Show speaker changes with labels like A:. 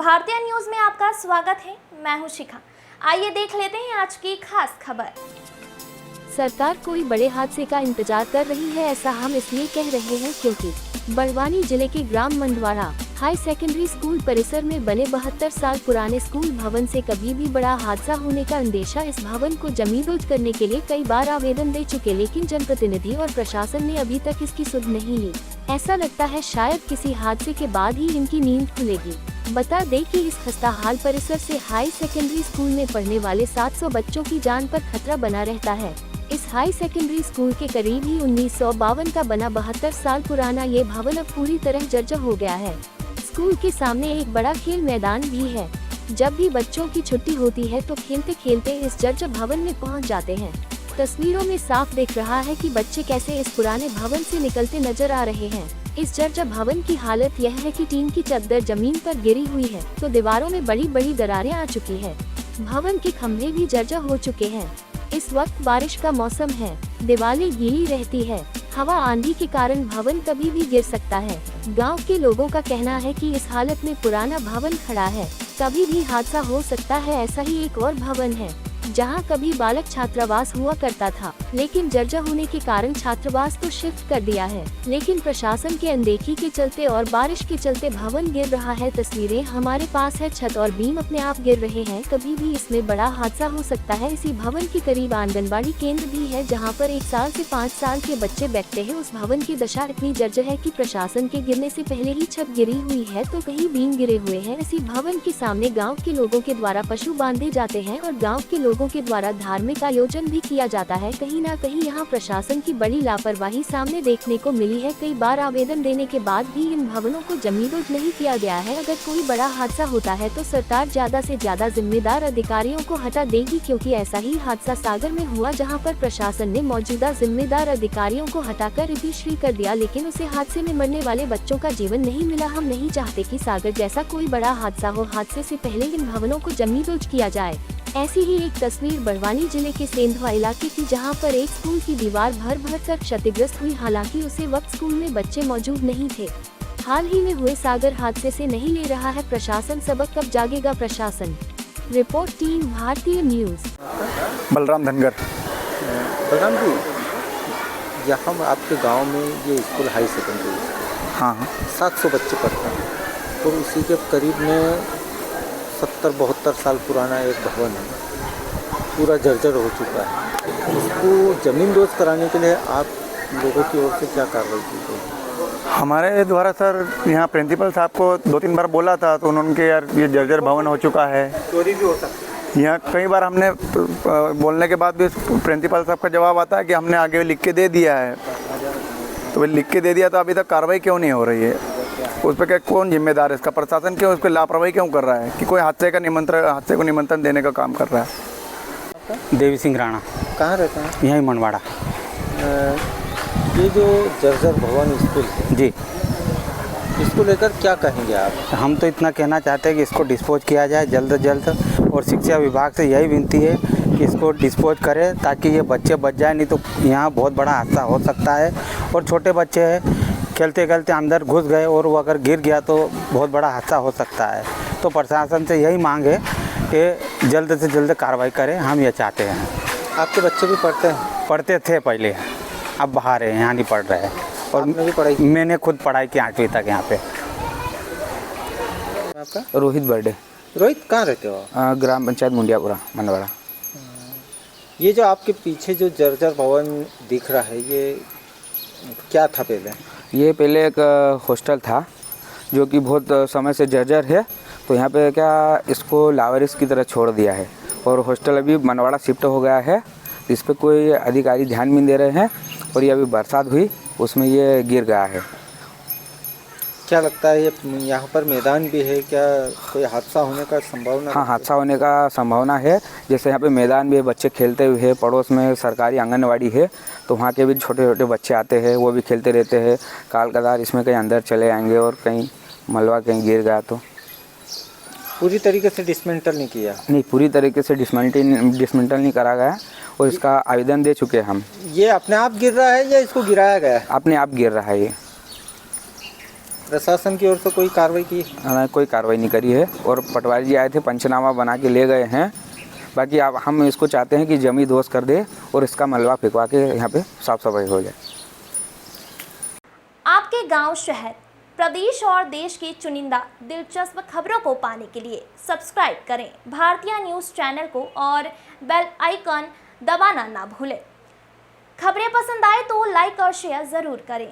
A: भारतीय न्यूज में आपका स्वागत है। मैं हूं शिखा। आइए देख लेते हैं आज की खास खबर।
B: सरकार कोई बड़े हादसे का इंतजार कर रही है, ऐसा हम इसलिए कह रहे हैं क्योंकि बड़वानी जिले के ग्राम मंडवाड़ा हाई सेकेंडरी स्कूल परिसर में बने 72 साल पुराने स्कूल भवन से कभी भी बड़ा हादसा होने का अंदेशा। इस भवन को जमींदोज करने के लिए कई बार आवेदन दे चुके, लेकिन जनप्रतिनिधि और प्रशासन ने अभी तक इसकी सुध नहीं ली। ऐसा लगता है शायद किसी हादसे के बाद ही इनकी नींद खुलेगी। बता दें कि इस खस्ताहाल परिसर से हाई सेकेंडरी स्कूल में पढ़ने वाले 700 बच्चों की जान पर खतरा बना रहता है। इस हाई सेकेंडरी स्कूल के करीब ही 1952 का बना 72 साल पुराना ये भवन अब पूरी तरह जर्जर हो गया है। स्कूल के सामने एक बड़ा खेल मैदान भी है। जब भी बच्चों की छुट्टी होती है तो खेलते खेलते इस जर्जर भवन में पहुंच जाते हैं। तस्वीरों में साफ दिख रहा है कि बच्चे कैसे इस पुराने भवन से निकलते नजर आ रहे हैं। इस जर्जर भवन की हालत यह है कि टीन की चद्दर जमीन पर गिरी हुई है तो दीवारों में बड़ी बड़ी दरारें आ चुकी है। भवन के खंभे भी जर्जर हो चुके हैं। इस वक्त बारिश का मौसम है, दीवारें गीली रहती है। हवा आंधी के कारण भवन कभी भी गिर सकता है। गांव के लोगों का कहना है कि इस हालत में पुराना भवन खड़ा है, कभी भी हादसा हो सकता है। ऐसा ही एक और भवन है जहां कभी बालक छात्रावास हुआ करता था, लेकिन जर्जर होने के कारण छात्रावास तो शिफ्ट कर दिया है, लेकिन प्रशासन के अनदेखी के चलते और बारिश के चलते भवन गिर रहा है। तस्वीरें हमारे पास है, छत और बीम अपने आप गिर रहे हैं, कभी भी इसमें बड़ा हादसा हो सकता है। इसी भवन के करीब आंगनबाड़ी केंद्र भी है जहाँ पर 1 साल से 5 साल के बच्चे बैठते हैं। उस भवन की दशा इतनी जर्जर है कि प्रशासन के गिरने से पहले ही छत गिरी हुई है तो कहीं बीम गिरे हुए हैं। इसी भवन के सामने गाँव के लोगों के द्वारा पशु बांधे जाते हैं और गाँव के लोगों के द्वारा धार्मिक आयोजन भी किया जाता है। कहीं ना कहीं यहाँ प्रशासन की बड़ी लापरवाही सामने देखने को मिली है। कई बार आवेदन देने के बाद भी इन भवनों को जमींदोज नहीं किया गया है। अगर कोई बड़ा हादसा होता है तो सरकार ज्यादा से ज्यादा जिम्मेदार अधिकारियों को हटा देगी, क्योंकि ऐसा ही हादसा सागर में हुआ जहाँ पर प्रशासन ने मौजूदा जिम्मेदार अधिकारियों को हटाकर रिश्री कर दिया, लेकिन उसे हादसे में मरने वाले बच्चों का जीवन नहीं मिला। हम नहीं चाहते कि सागर जैसा कोई बड़ा हादसा हो। हादसे से पहले इन भवनों को जमींदोज किया जाए। ऐसी ही एक तस्वीर बड़वानी जिले के सेंधवा इलाके की, जहां पर एक स्कूल की दीवार भर कर क्षतिग्रस्त हुई। हालांकि उसे वक्त स्कूल में बच्चे मौजूद नहीं थे। हाल ही में हुए सागर हादसे से नहीं ले रहा है प्रशासन सबक, कब जागेगा प्रशासन। रिपोर्ट टीम भारतीय न्यूज।
C: बलराम धनगर।
D: बलराम जी, यहाँ आपके गांव में ये स्कूल हाई सेकेंडरी,
C: हाँ
D: 700 बच्चे पढ़ते हैं और उसी के करीब में 70-72 साल पुराना एक भवन है, पूरा जर्जर हो चुका है। उसको जमींदोज कराने के लिए आप लोगों की ओर से क्या कार्रवाई की गई?
C: हमारे द्वारा सर यहाँ प्रिंसिपल साहब को 2-3 बार बोला था तो उन्होंने यार ये जर्जर भवन हो चुका है,
D: चोरी भी हो सकती है।
C: यहाँ कई बार हमने बोलने के बाद भी प्रिंसिपल साहब का जवाब आता है कि हमने आगे लिख के दे दिया है। तो लिख के दे दिया तो अभी तक कार्रवाई क्यों नहीं हो रही है? उस पर क्या कौन जिम्मेदार है? इसका प्रशासन क्यों उस पर लापरवाही क्यों कर रहा है कि कोई हादसे को निमंत्रण देने का काम कर रहा है?
E: देवी सिंह राणा।
D: कहाँ रहते हैं?
E: यहीं मनवाड़ा।
D: ये जो जर्जर भवन स्कूल है
E: जी,
D: इसको लेकर क्या कहेंगे आप?
E: हम तो इतना कहना चाहते हैं कि इसको डिस्पोज किया जाए जल्द से जल्द, और शिक्षा विभाग से यही विनती है कि इसको डिस्पोज करें ताकि ये बच्चे बच जाए, नहीं तो यहाँ बहुत बड़ा हादसा हो सकता है। और छोटे बच्चे हैं, खेलते खेलते अंदर घुस गए और वो अगर गिर गया तो बहुत बड़ा हादसा हो सकता है। तो प्रशासन से यही मांग है कि जल्द से जल्द कार्रवाई करें, हम ये चाहते हैं।
D: आपके बच्चे भी पढ़ते हैं?
E: पढ़ते थे पहले, अब बाहर है, यहाँ नहीं पढ़ रहे हैं। और
D: भी पढ़ाई?
E: मैंने खुद पढ़ाई की 8वीं तक यहाँ पे।
D: आपका?
F: रोहित बर्डे।
D: रोहित, कहाँ रहते हो?
F: ग्राम पंचायत मुंडियापुरा मनवाड़ा।
D: ये जो आपके पीछे जो जर्जर भवन दिख रहा है, ये क्या था पहले?
F: ये पहले एक हॉस्टल था जो कि बहुत समय से जर्जर है, तो यहाँ पे क्या इसको लावारिस की तरह छोड़ दिया है और हॉस्टल अभी मनवाड़ा शिफ्ट हो गया है। इस पर कोई अधिकारी ध्यान नहीं दे रहे हैं और ये अभी बरसात हुई उसमें ये गिर गया है।
D: क्या लगता है ये यहाँ पर मैदान भी है, क्या कोई हादसा होने का संभावना?
F: हाँ, हादसा होने का संभावना है। जैसे यहाँ पे मैदान भी है, बच्चे खेलते हुए है, पड़ोस में सरकारी आंगनवाड़ी है तो वहाँ के भी छोटे छोटे बच्चे आते हैं, वो भी खेलते रहते हैं। काल कदार इसमें कहीं अंदर चले आएंगे और कहीं मलबा कहीं गिर गया तो।
D: पूरी तरीके से डिसमेंटल नहीं किया?
F: नहीं, पूरी तरीके से डिसमेंटल नहीं करा गया और इसका आवेदन दे चुके हैं हम।
D: ये अपने आप गिर रहा है या इसको गिराया गया है?
F: अपने आप गिर रहा है ये।
D: प्रशासन की ओर से कोई कार्रवाई की?
F: कोई कार्रवाई नहीं करी है और पटवारी जी आए थे, पंचनामा बना के ले गए हैं। बाकी अब हम इसको चाहते हैं कि जमी ध्वस्त कर दे और इसका मलबा फेंकवा के यहाँ पे साफ सफाई हो जाए।
A: आपके गांव, शहर, प्रदेश और देश की चुनिंदा दिलचस्प खबरों को पाने के लिए सब्सक्राइब करें भारतीय न्यूज़ चैनल को और बेल आइकन दबाना ना भूलें। खबरें पसंद आए तो लाइक और शेयर ज़रूर करें।